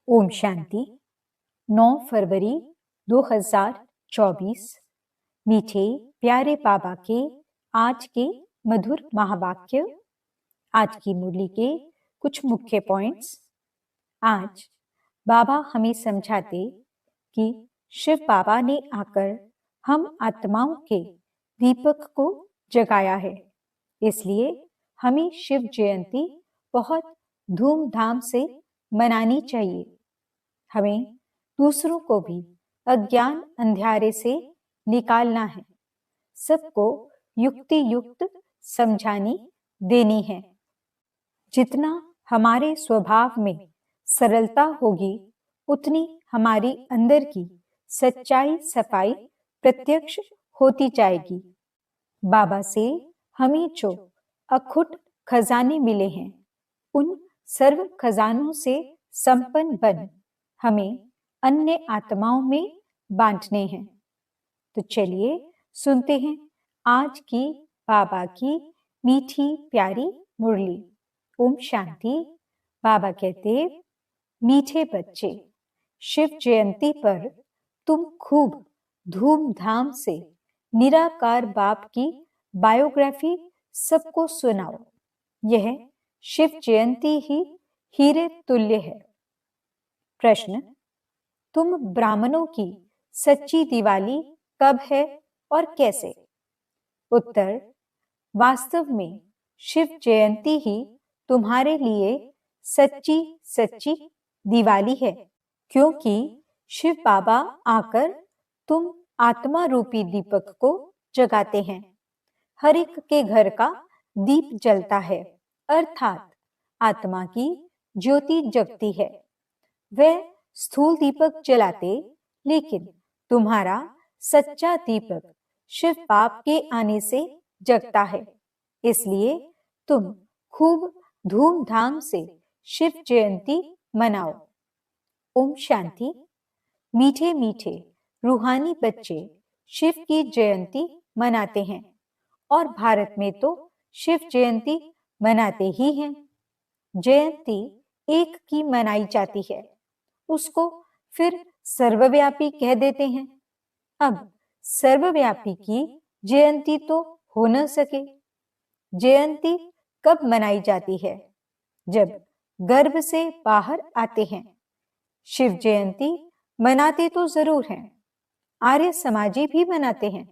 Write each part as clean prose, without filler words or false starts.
ओम शांति। 9 फरवरी 2024। मीठे प्यारे बाबा के आज के मधुर महावाक्य। आज की मुरली के कुछ मुख्य पॉइंट्स। आज बाबा हमें समझाते कि शिव बाबा ने आकर हम आत्माओं के दीपक को जगाया है, इसलिए हमें शिव जयंती बहुत धूमधाम से मनानी चाहिए। हमें दूसरों को भी अज्ञान अंधियारे से निकालना है, सबको युक्ति युक्त समझानी देनी है। जितना हमारे स्वभाव में सरलता होगी, उतनी हमारी अंदर की सच्चाई सफाई प्रत्यक्ष होती जाएगी। बाबा से हमें जो अखुट खजाने मिले हैं, उन सर्व खजानों से संपन्न बन हमें अन्य आत्माओं में बांटने हैं। तो चलिए सुनते हैं आज की बाबा की मीठी प्यारी मुरली। ओम शांति। बाबा कहते, मीठे बच्चे, शिव जयंती पर तुम खूब धूमधाम से निराकार बाप की बायोग्राफी सबको सुनाओ। यह शिव जयंती ही हीरे तुल्य है। प्रश्न, तुम ब्राह्मणों की सच्ची दिवाली कब है और कैसे? उत्तर, वास्तव में शिव जयंती ही तुम्हारे लिए सच्ची सच्ची दिवाली है, क्योंकि शिव बाबा आकर तुम आत्मा रूपी दीपक को जगाते हैं। हर एक के घर का दीप जलता है, अर्थात आत्मा की ज्योति जगती है। वह स्थूल दीपक जलाते, लेकिन तुम्हारा सच्चा दीपक शिव बाप के आने से जगता है। इसलिए तुम खूब धूमधाम से शिव जयंती मनाओ। ओम शांति। मीठे मीठे रूहानी बच्चे शिव की जयंती मनाते हैं, और भारत में तो शिव जयंती मनाते ही हैं। जयंती एक की मनाई जाती है, उसको फिर सर्वव्यापी कह देते हैं। अब सर्वव्यापी की जयंती तो हो न सके। जयंती कब मनाई जाती है? जब गर्भ से बाहर आते हैं। शिव जयंती मनाते तो जरूर हैं, आर्य समाजी भी मनाते हैं।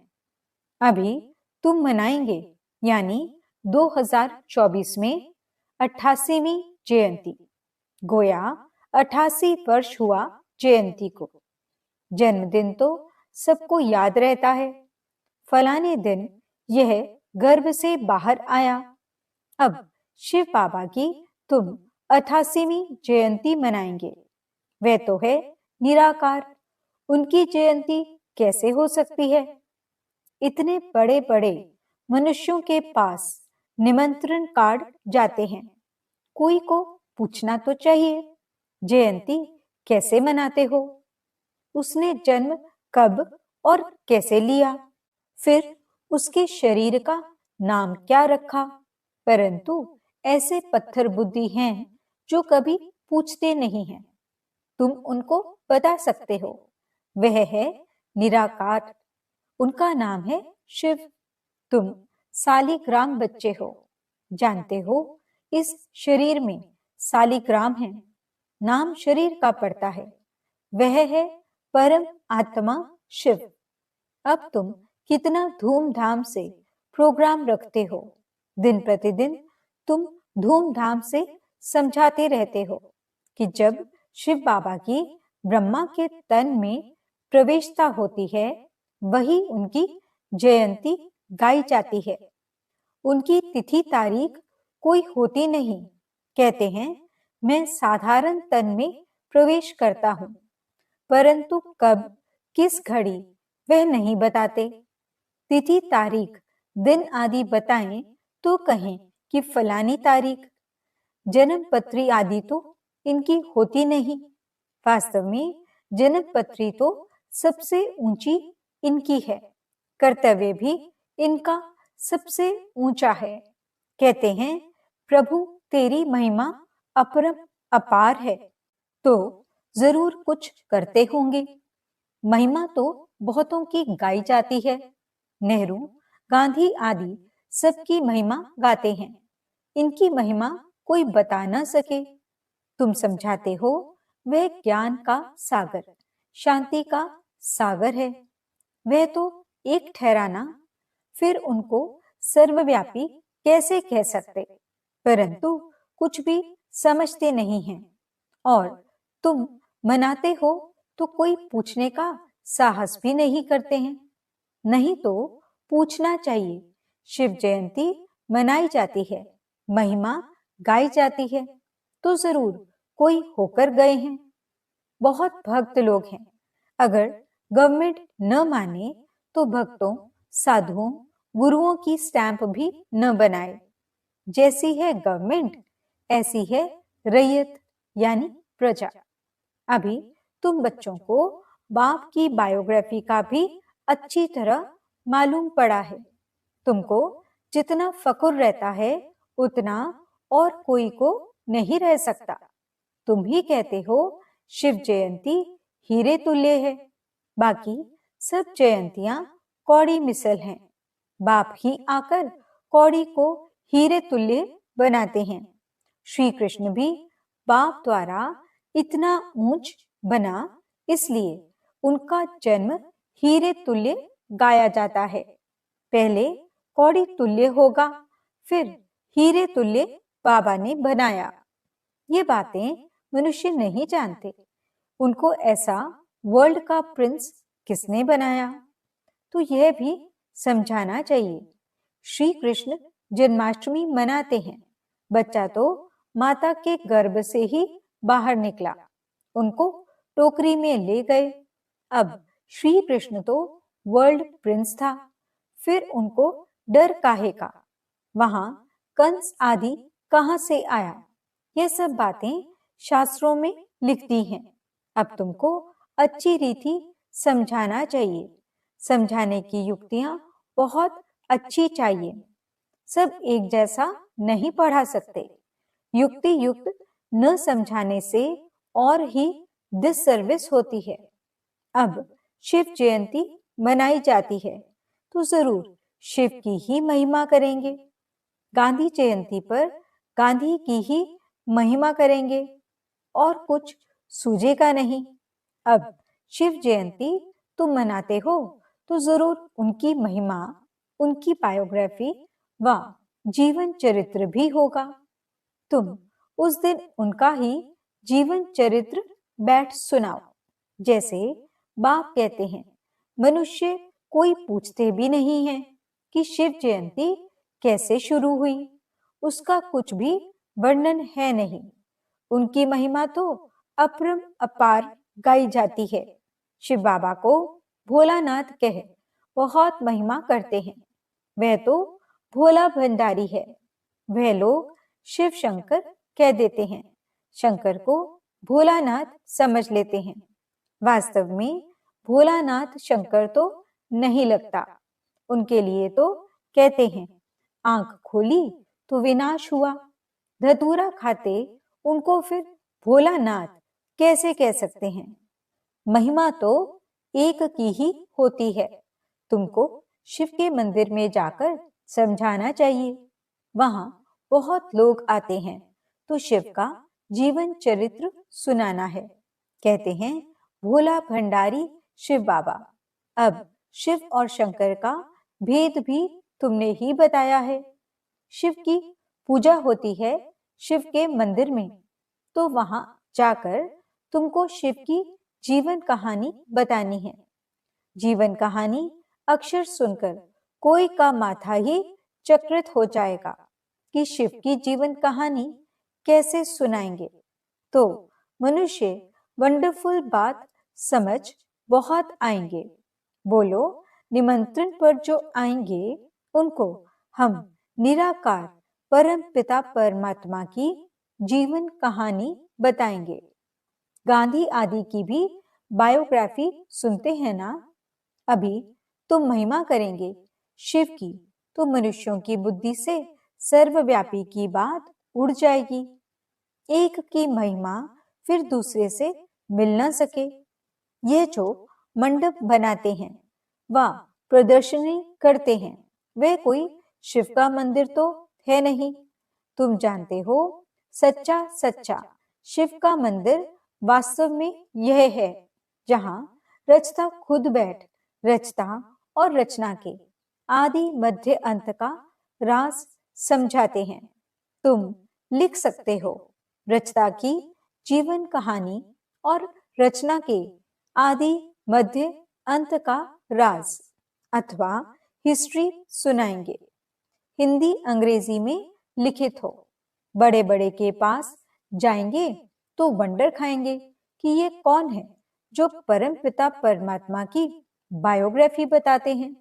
अभी तुम मनाएंगे, यानी 2024 में 88वीं जयंती। गोया 88 वर्ष हुआ जयंती को। जन्मदिन तो सबको याद रहता है, फलाने दिन यह गर्भ से बाहर आया। अब शिव बाबा की तुम 88वीं जयंती मनाएंगे। वह तो है निराकार, उनकी जयंती कैसे हो सकती है? इतने बड़े बड़े मनुष्यों के पास निमंत्रण कार्ड जाते हैं, कोई को पूछना तो चाहिए, जयंती कैसे मनाते हो? उसने जन्म कब और कैसे लिया? फिर उसके शरीर का नाम क्या रखा? परंतु ऐसे पत्थर बुद्धि हैं जो कभी पूछते नहीं हैं। तुम उनको बता सकते हो, वह है निराकार, उनका नाम है शिव। तुम सालिग्राम बच्चे हो, जानते हो इस शरीर में सालिग्राम है, नाम शरीर का पड़ता है, वह है परम आत्मा शिव। अब तुम कितना धूमधाम से प्रोग्राम रखते हो, दिन प्रतिदिन तुम धूमधाम से समझाते रहते हो कि जब शिव बाबा की ब्रह्मा के तन में प्रवेशता होती है, वही उनकी जयंती गाई जाती है। उनकी तिथि तारीख कोई होती नहीं। कहते हैं मैं साधारण तन में प्रवेश करता हूं, परंतु कब किस घड़ी वह नहीं बताते। तिथि तारीख दिन आदि बताएं तो कहें कि फलानी तारीख। जन्म पत्री आदि तो इनकी होती नहीं। वास्तव में जन्म पत्री तो सबसे ऊंची इनकी है, कर्तव्य भी इनका सबसे ऊंचा है। कहते हैं प्रभु तेरी महिमा अपरम अपार है। तो जरूर कुछ करते होंगे। महिमा तो बहुतों की गाई जाती है। नेहरू, गांधी आदि सबकी महिमा गाते हैं। इनकी महिमा कोई बता न सके। तुम समझाते हो वह ज्ञान का सागर, शांति का सागर है। वह तो एक ठहराना, फिर उनको सर्वव्यापी कैसे कह सकते? परंतु कुछ भी समझते नहीं हैं। और तुम मनाते हो तो कोई पूछने का साहस भी नहीं करते हैं। नहीं तो पूछना चाहिए। शिव जयंती मनाई जाती है, महिमा गाई जाती है, तो जरूर कोई होकर गए हैं। बहुत भक्त लोग हैं। अगर गवर्नमेंट न माने तो भक्तों, साधुओं, गुरुओं की स्टैंप भी न बनाए। जैसी है गवर्नमेंट, ऐसी है रैयत यानी प्रजा। अभी तुम बच्चों को बाप की बायोग्राफी का भी अच्छी तरह मालूम पड़ा है। तुमको जितना फक्र रहता है उतना और कोई को नहीं रह सकता। तुम ही कहते हो शिव जयंती हीरे तुल्य है, बाकी सब जयंतियां कौड़ी मिसल हैं। बाप ही आकर कौड़ी को हीरे तुल्य बनाते हैं। श्री कृष्ण भी बाप द्वारा इतना ऊंच बना, इसलिए उनका जन्म हीरे तुल्य गाया जाता है। पहले कौड़ी तुल्य होगा, फिर हीरे तुल्य बाबा ने बनाया। ये बातें मनुष्य नहीं जानते। उनको ऐसा वर्ल्ड का प्रिंस किसने बनाया, तो यह भी समझाना चाहिए। श्री कृष्ण जन्माष्टमी मनाते हैं। बच्चा तो माता के गर्भ से ही बाहर निकला, उनको टोकरी में ले गए। अब श्री कृष्ण तो वर्ल्ड प्रिंस था, फिर उनको डर काहे का? वहां कंस आदि कहां से आया? ये सब बातें शास्त्रों में लिखती हैं। अब तुमको अच्छी रीति समझाना चाहिए। समझाने की युक्तियां बहुत अच्छी चाहिए। सब एक जैसा नहीं पढ़ा सकते। युक्ति युक्त न समझाने से और ही डिससर्विस होती है। अब शिव जयंती मनाई जाती है तो जरूर शिव की ही महिमा करेंगे। गांधी जयंती पर गांधी की ही महिमा करेंगे और कुछ सूझेगा नहीं। अब शिव जयंती तुम मनाते हो तो जरूर उनकी महिमा, उनकी बायोग्राफी व जीवन चरित्र भी होगा। तुम उस दिन उनका ही जीवन चरित्र बैठ सुनाओ। जैसे बाप कहते हैं, मनुष्य कोई पूछते भी नहीं है कि शिव जयंती कैसे शुरू हुई। उसका कुछ भी वर्णन है नहीं। उनकी महिमा तो अपरम अपार गाई जाती है। शिव बाबा को भोलानाथ कह बहुत महिमा करते हैं। वह तो भोला भंडारी है। वह लोग शिव शंकर कह देते हैं। शंकर को भोलानाथ समझ लेते हैं। वास्तव में भोलानाथ शंकर तो नहीं लगता। उनके लिए तो कहते हैं, आंख खोली तो विनाश हुआ। धतूरा खाते उनको फिर भोलानाथ कैसे कह सकते हैं? महिमा तो एक की ही होती है। तुमको शिव के मंदिर में जाकर समझाना चाहिए। वहां बहुत लोग आते हैं तो शिव का जीवन चरित्र सुनाना है। कहते हैं, भोला भंडारी शिव बाबा। अब शिव और शंकर का भेद भी तुमने ही बताया है। शिव की पूजा होती है शिव के मंदिर में, तो वहां जाकर तुमको शिव की जीवन कहानी बतानी है। जीवन कहानी अक्षर सुनकर कोई का माथा ही चक्रित हो जाएगा कि शिव की जीवन कहानी कैसे सुनाएंगे। तो मनुष्य वंडरफुल बात समझ बहुत आएंगे। बोलो, निमंत्रण पर जो आएंगे उनको हम निराकार परम पिता परमात्मा की जीवन कहानी बताएंगे। गांधी आदि की भी बायोग्राफी सुनते हैं ना? अभी तुम महिमा करेंगे शिव की तो मनुष्यों की बुद्धि से सर्वव्यापी की बात उड़ जाएगी। एक की महिमा फिर दूसरे से मिल न सके। यह जो मंडप बनाते हैं व प्रदर्शनी करते हैं, वह कोई शिव का मंदिर तो है नहीं। तुम जानते हो, सच्चा सच्चा शिव का मंदिर वास्तव में यह है जहां रचता खुद बैठ रचता और रचना के आदि मध्य अंत का राज समझाते हैं। तुम लिख सकते हो, रचता की जीवन कहानी और रचना के आदि मध्य अंत का राज, अथवा हिस्ट्री सुनाएंगे। हिंदी अंग्रेजी में लिखित हो। बड़े बड़े के पास जाएंगे तो वंडर खाएंगे कि ये कौन है जो परम पिता परमात्मा की बायोग्राफी बताते हैं।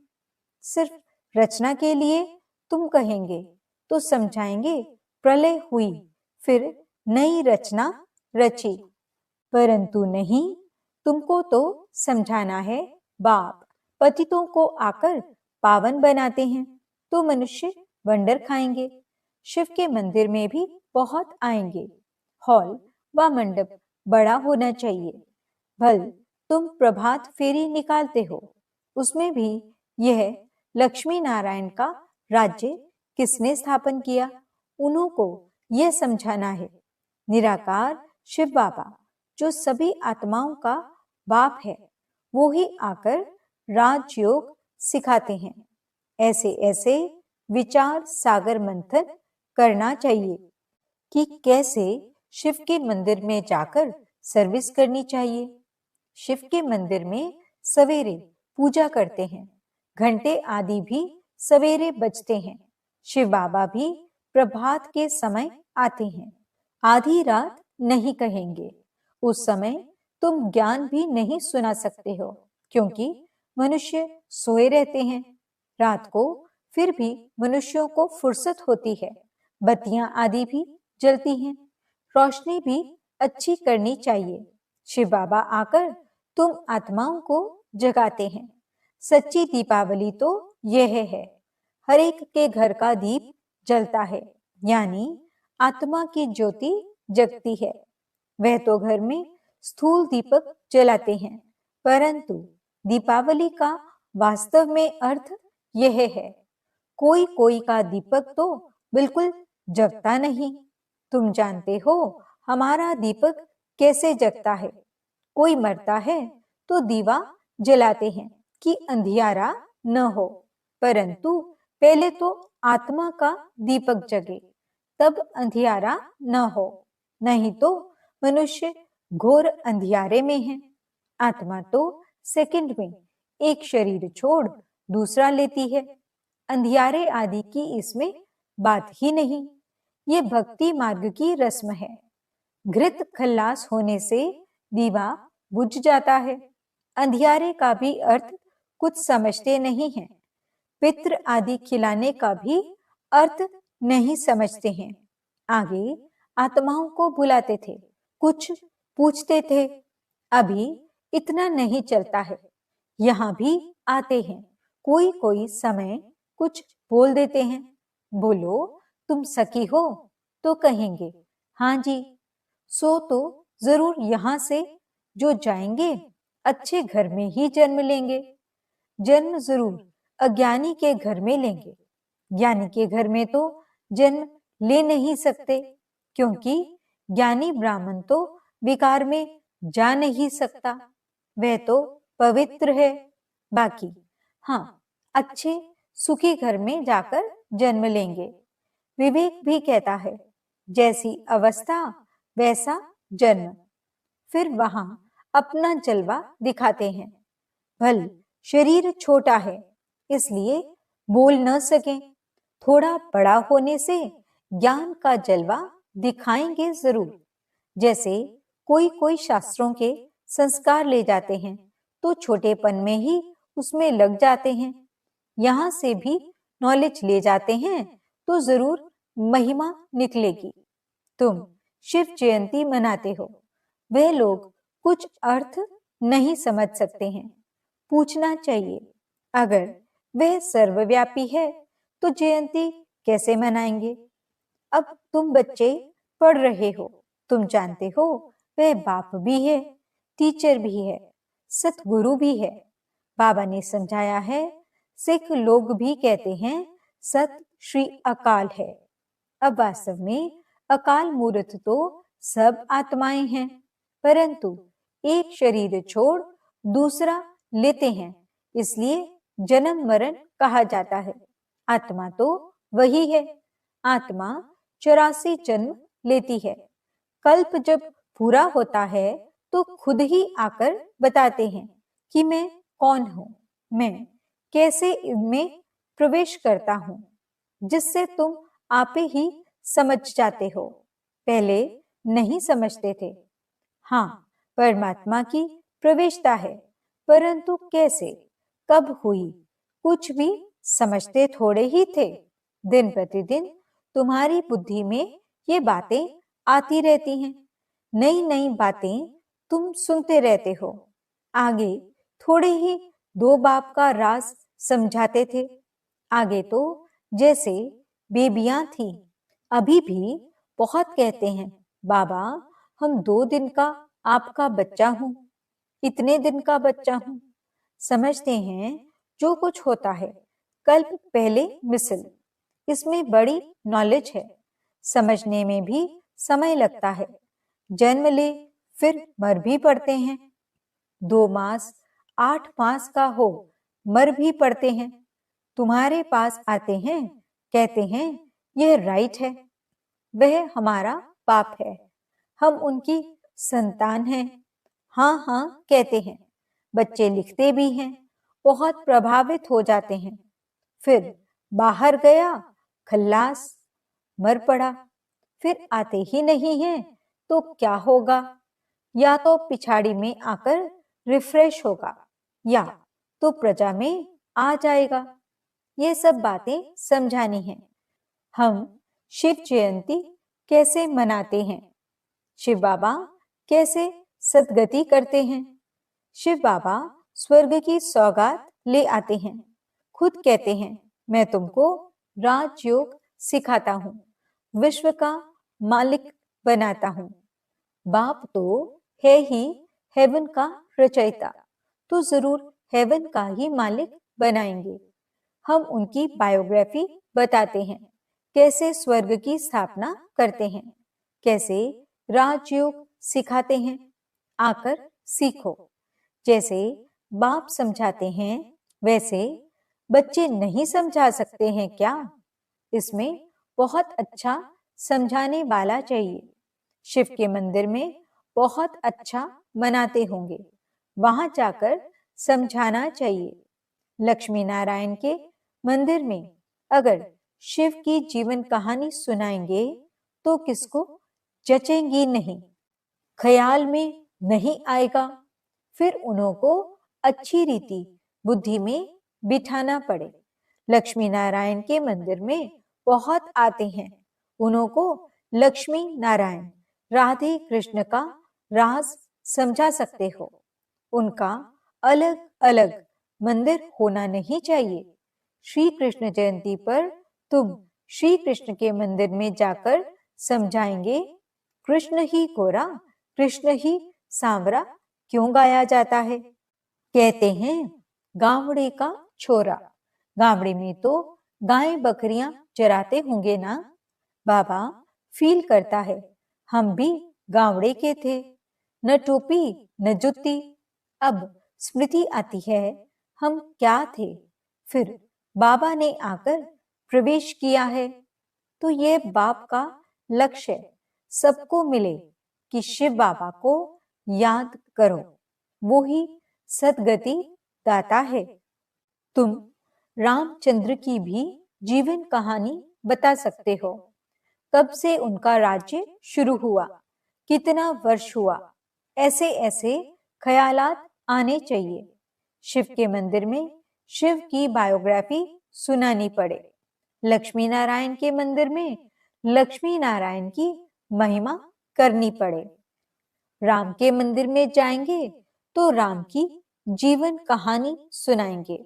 सिर्फ रचना के लिए तुम कहेंगे तो समझाएंगे प्रलय हुई, फिर नई रचना रची। परंतु नहीं, तुमको तो समझाना है बाप पतितों को आकर पावन बनाते हैं तो मनुष्य वंडर खाएंगे। शिव के मंदिर में भी बहुत आएंगे। हॉल व मंडप बड़ा होना चाहिए। भल तुम प्रभात फेरी निकालते हो, उसमें भी यह लक्ष्मी नारायण का राज्य किसने स्थापन किया, उन्हों को यह समझाना है। निराकार शिव बाबा जो सभी आत्माओं का बाप है, वो ही आकर राजयोग सिखाते हैं। ऐसे ऐसे विचार सागर मंथन करना चाहिए कि कैसे शिव के मंदिर में जाकर सर्विस करनी चाहिए। शिव के मंदिर में सवेरे पूजा करते हैं, घंटे आदि भी सवेरे बजते हैं। शिव बाबा भी प्रभात के समय आते हैं। आधी रात नहीं कहेंगे, उस समय तुम ज्ञान भी नहीं सुना सकते हो, क्योंकि मनुष्य सोए रहते हैं। रात को फिर भी मनुष्यों को फुर्सत होती है, बत्तियां आदि भी जलती हैं, रोशनी भी अच्छी करनी चाहिए। शिव बाबा आकर तुम आत्माओं को जगाते हैं। सच्ची दीपावली तो यह है, हर एक के घर का दीप जलता है, यानी आत्मा की ज्योति जगती है। वह तो घर में स्थूल दीपक जलाते हैं, परंतु दीपावली का वास्तव में अर्थ यह है। कोई कोई का दीपक तो बिल्कुल जगता नहीं। तुम जानते हो हमारा दीपक कैसे जगता है। कोई मरता है तो दीवा जलाते हैं कि अंधियारा न हो, परंतु पहले तो आत्मा का दीपक जगे, तब अंधियारा न हो, नहीं तो मनुष्य घोर अंधियारे में है। आत्मा तो सेकंड में एक शरीर छोड़ दूसरा लेती है। अंधियारे आदि की इसमें बात ही नहीं। ये भक्ति मार्ग की रस्म है। घृत खल्लास होने से दीवा बुझ जाता है। अंधियारे का भी अर्थ कुछ समझते नहीं हैं। पितृ आदि खिलाने का भी अर्थ नहीं समझते हैं। आगे आत्माओं को बुलाते थे, कुछ पूछते थे। अभी इतना नहीं चलता है। यहाँ भी आते हैं, कोई कोई समय कुछ बोल देते हैं। बोलो तुम सखी हो तो कहेंगे हाँ जी। सो तो जरूर यहाँ से जो जाएंगे अच्छे घर में ही जन्म लेंगे। जन्म जरूर अज्ञानी के घर में लेंगे। ज्ञानी के घर में तो जन्म ले नहीं सकते, क्योंकि ज्ञानी ब्राह्मण तो विकार में जा नहीं सकता, वह तो पवित्र है। बाकी हाँ, अच्छे सुखी घर में जाकर जन्म लेंगे। विवेक भी कहता है, जैसी अवस्था वैसा जन्म। फिर वहां अपना जलवा दिखाते हैं। भल शरीर छोटा है, इसलिए बोल न सके। थोड़ा बड़ा होने से ज्ञान का जलवा दिखाएंगे जरूर। जैसे कोई कोई शास्त्रों के संस्कार ले जाते हैं तो छोटेपन में ही उसमें लग जाते हैं। यहाँ से भी नॉलेज ले जाते हैं तो जरूर महिमा निकलेगी। तुम शिव जयंती मनाते हो, वे लोग कुछ अर्थ नहीं समझ सकते हैं। पूछना चाहिए, अगर वह सर्वव्यापी है तो जयंती कैसे मनाएंगे। अब तुम बच्चे पढ़ रहे हो, तुम जानते हो वह बाप भी है, टीचर भी है, सतगुरु भी है। बाबा ने समझाया है, सिख लोग भी कहते हैं सत श्री अकाल है। अब वास्तव में अकाल मूर्त तो सब आत्माएं हैं, परंतु एक शरीर छोड़ दूसरा लेते हैं, इसलिए जन्म मरण कहा जाता है। आत्मा तो वही है। आत्मा 84 जन्म लेती है। कल्प जब पूरा होता है तो खुद ही आकर बताते हैं कि मैं कौन हूं, मैं कैसे इनमें प्रवेश करता हूं, जिससे तुम आपे ही समझ जाते हो। पहले नहीं समझते थे। हाँ, परमात्मा की प्रवेशता है, परंतु कैसे, कब हुई, कुछ भी समझते थोड़े ही थे। दिन प्रतिदिन तुम्हारी बुद्धि में ये बातें आती रहती हैं, नई नई बातें तुम सुनते रहते हो। आगे थोड़े ही दो बाप का राज समझाते थे। आगे तो जैसे बेबियां थी, अभी भी बहुत कहते हैं, बाबा हम 2 दिन का आपका बच्चा हूं, इतने दिन का बच्चा हूं। समझते हैं जो कुछ होता है कल्प पहले मिसल। इसमें बड़ी नॉलेज है, समझने में भी समय लगता है। जन्म ले फिर मर भी पड़ते हैं। 2 मास 8 मास का हो मर भी पड़ते हैं। तुम्हारे पास आते हैं, कहते हैं यह राइट है, वह हमारा बाप है, हम उनकी संतान हैं। हाँ हाँ कहते हैं। बच्चे लिखते भी हैं, बहुत प्रभावित हो जाते हैं। फिर बाहर गया, खल्लास, मर पड़ा। फिर आते ही नहीं है तो क्या होगा? या तो पिछाड़ी में आकर रिफ्रेश होगा, या तो प्रजा में आ जाएगा। ये सब बातें समझानी है। हम शिव जयंती कैसे मनाते हैं, शिव बाबा कैसे सदगति करते हैं। शिव बाबा स्वर्ग की सौगात ले आते हैं। खुद कहते हैं, मैं तुमको राजयोग सिखाता हूं, विश्व का मालिक बनाता हूं। बाप तो है ही हेवन का रचयिता, तो जरूर हेवन का ही मालिक बनाएंगे। हम उनकी बायोग्राफी बताते हैं, कैसे स्वर्ग की स्थापना करते हैं, कैसे राजयोग सिखाते हैं। आकर सीखो। जैसे बाप समझाते हैं वैसे बच्चे नहीं समझा सकते हैं क्या? इसमें बहुत अच्छा समझाने वाला चाहिए। शिव के मंदिर में बहुत अच्छा मनाते होंगे, वहां जाकर समझाना चाहिए। लक्ष्मी नारायण के मंदिर में अगर शिव की जीवन कहानी सुनाएंगे तो किसको जचेंगी नहीं, ख्याल में नहीं आएगा। फिर उन्हों को अच्छी रीति बुद्धि में बिठाना पड़े। लक्ष्मी नारायण के मंदिर में बहुत आते हैं, उन्हों को लक्ष्मी नारायण राधे कृष्ण का राज समझा सकते हो। उनका अलग अलग मंदिर होना नहीं चाहिए। श्री कृष्ण जयंती पर तुम श्री कृष्ण के मंदिर में जाकर समझाएंगे, कृष्ण ही गोरा, कृष्ण ही सांवरा क्यों गाया जाता है। कहते हैं गावड़े का छोरा, गावड़े में तो गाय बकरियां चराते होंगे ना। बाबा फील करता है, हम भी गावड़े के थे, न टोपी न जुत्ती। अब स्मृति आती है हम क्या थे। फिर बाबा ने आकर प्रवेश किया है, तो ये बाप का लक्ष्य सबको मिले कि शिव बाबा को याद करो, वो ही सदगति दाता है। तुम रामचंद्र की भी जीवन कहानी बता सकते हो, कब से उनका राज्य शुरू हुआ, कितना वर्ष हुआ। ऐसे ऐसे ख्यालात आने चाहिए। शिव के मंदिर में शिव की बायोग्राफी सुनानी पड़े। लक्ष्मी नारायण के मंदिर में लक्ष्मी नारायण की महिमा करनी पड़े। राम के मंदिर में जाएंगे तो राम की जीवन कहानी सुनाएंगे।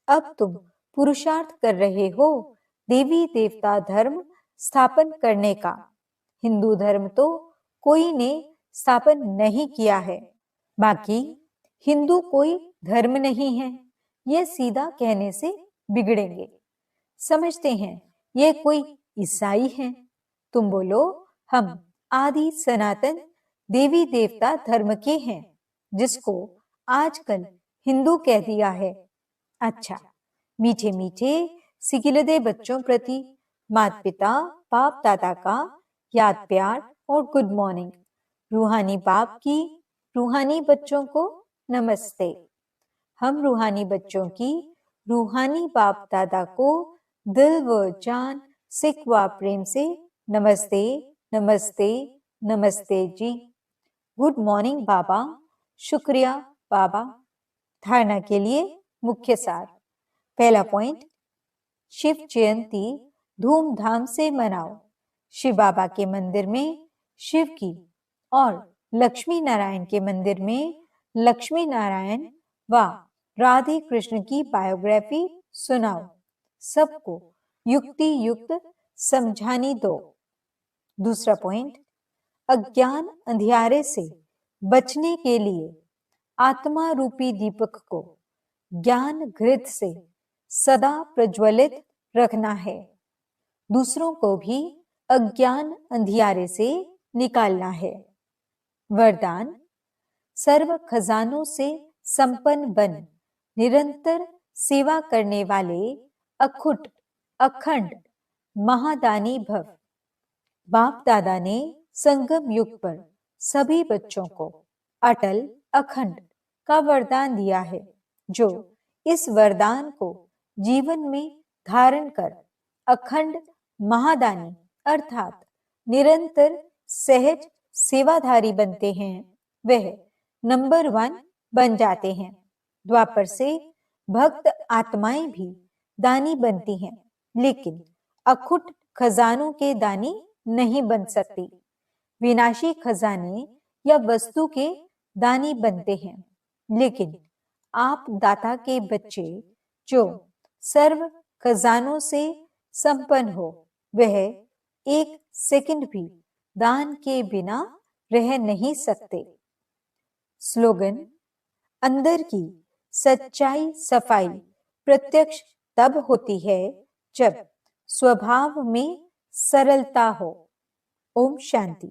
अब तुम पुरुषार्थ कर रहे हो देवी देवता धर्म स्थापन करने का। हिंदू धर्म तो कोई ने स्थापन नहीं किया है, बाकी हिंदू कोई धर्म नहीं है, यह सीधा कहने से बिगड़ेंगे। समझते हैं ये कोई ईसाई हैं। तुम बोलो हम आदि सनातन देवी देवता धर्म के हैं, जिसको आजकल हिंदू कह दिया है। अच्छा, मीठे मीठे सिकिलदे बच्चों प्रति माता पिता बाप दादा का याद प्यार और गुड मॉर्निंग। रूहानी बाप की रूहानी बच्चों को नमस्ते। हम रूहानी बच्चों की रूहानी बाप दादा को दिल व जान सिक व प्रेम से नमस्ते नमस्ते नमस्ते जी। गुड मॉर्निंग बाबा। शुक्रिया बाबा। धारणा के लिए मुख्य सार। पहला पॉइंट, शिव जयंती धूमधाम से मनाओ। शिव बाबा के मंदिर में शिव की और लक्ष्मी नारायण के मंदिर में लक्ष्मी नारायण व राधे कृष्ण की बायोग्राफी सुनाओ। सबको युक्ति युक्त समझानी दो। दूसरा पॉइंट, अज्ञान अंधियारे से बचने के लिए आत्मा रूपी दीपक को ज्ञान घृत से सदा प्रज्वलित रखना है। दूसरों को भी अज्ञान अंधियारे से निकालना है। वरदान, सर्व खजानों से संपन्न बन निरंतर सेवा करने वाले अखुट अखंड महादानी भव। बाप दादा ने संगम युग पर सभी बच्चों को अटल अखंड का वरदान दिया है, जो इस वरदान को जीवन में धारण कर अखंड महादानी अर्थात निरंतर सहज सेवाधारी बनते हैं, वह नंबर 1 बन जाते हैं। द्वापर से भक्त आत्माएं भी दानी बनती हैं, लेकिन अखुट खजानों के दानी नहीं बन सकती। विनाशी खजाने या वस्तु के दानी बनते हैं, लेकिन आप दाता के बच्चे जो सर्व खजानों से संपन्न हो, वह एक सेकंड भी दान के बिना रह नहीं सकते। स्लोगन, अंदर की सच्चाई सफाई प्रत्यक्ष तब होती है जब स्वभाव में सरलता हो। ओम शांति।